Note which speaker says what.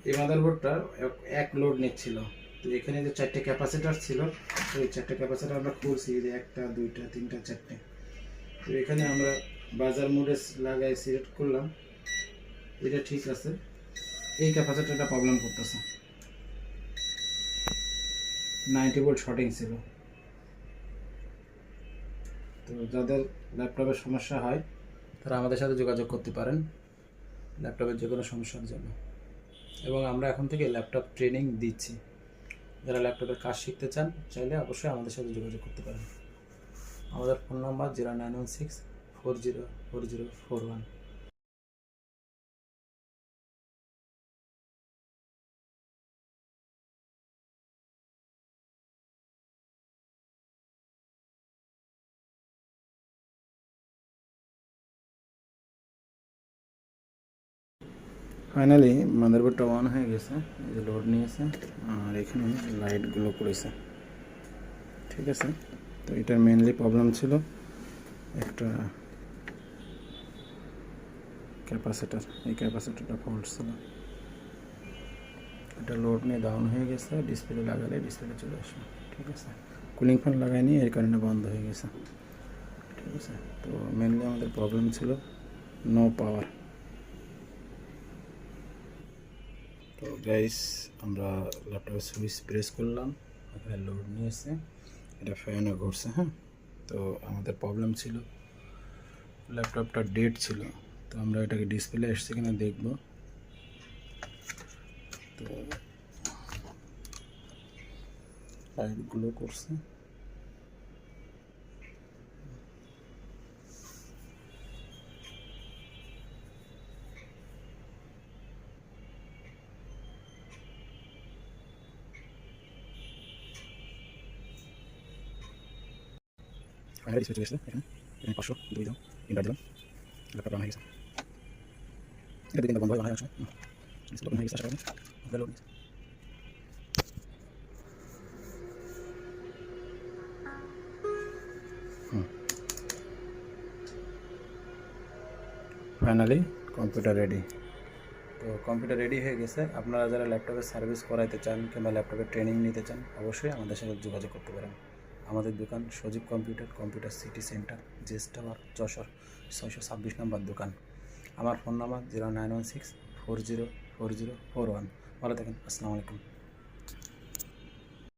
Speaker 1: এই মাদারবোর্ডটা এক লোড নিচ্ছিল। তো এখানে যে 4টে ক্যাপাসিটার ছিল, তো এই 4টে ক্যাপাসিটার আমরা খুলছি, যে 1টা 2টা 3টা 4টে। তো এখানে আমরা বাজার মোডে লাগাই সিলেক্ট করলাম, এটা ঠিক আছে। এই ক্যাপাসিটারটা প্রবলেম করতেছে, 90 ভোল্ট শর্টিং ছিল। তো যাদের ল্যাপটপের সমস্যা হয় তারা আমাদের সাথে যোগাযোগ করতে পারেন ল্যাপটপের যে কোনো সমস্যার জন্য। এবং আমরা এখন থেকে ল্যাপটপ ট্রেনিং দিচ্ছি। যারা ল্যাপটপের কাজ শিখতে চান চাইলে অবশ্যই আমাদের সাথে যোগাযোগ করতে পারেন। আমাদের ফোন নাম্বার 0916404041। ফাইনালি মাদারবোর্ডটা অন হয়ে গেছে, এই যে লোড নিয়েছে, আর এখানে লাইটগুলো করেছে। ঠিক আছে, তো এটার মেনলি প্রবলেম ছিল একটা ক্যাপাসিটার, এই ক্যাপাসিটারটা ফল্ট ছিল। এটা লোড নিয়ে ডাউন হয়ে গেছে, ডিসপ্লে লাগালে ডিসপ্লে চলে আসবে। ঠিক আছে, কুলিং ফ্যান লাগাইনি, এর কারণে বন্ধ হয়ে গেছে। ঠিক আছে, তো মেনলি আমাদের প্রবলেম ছিল নো পাওয়ার। তো গাইস, আমরা ল্যাপটপের সুইচ প্রেস করলাম, এখানে লোড নিয়েছে, এটা ফ্যানও ঘুরছে। হ্যাঁ, তো আমাদের প্রবলেম ছিল ল্যাপটপটা ডেড ছিল। তো আমরা এটাকে ডিসপ্লে এসছে কিনা দেখব। তো লাইটগুলো করছে, ফাইনালি ডিসপ্লে চলে এসেছে। এখানে 502 দাম ইন্টার দিলাম, ল্যাপটপ রান হয়ে গেছে। এটা দিকে বন্ধ হয় অনেক সময় ডিসপ্লে ওপেন হয়ে গেছে। আশা করি লোড নিয়েছে। Finally computer ready. তো কম্পিউটার রেডি হয়ে গেছে। আপনারা যারা ল্যাপটপের সার্ভিস করাইতে চান কিংবা ল্যাপটপের ট্রেনিং নিতে চান অবশ্যই আমাদের সাথে যোগাযোগ করতে পারেন। আমাদের দোকান Sajib computer city centre, Jess tower, Jessore, 626 নম্বর দোকান। আমার ফোন নাম্বার 0916404041। ভালো থাকেন, আসসালামু আলাইকুম।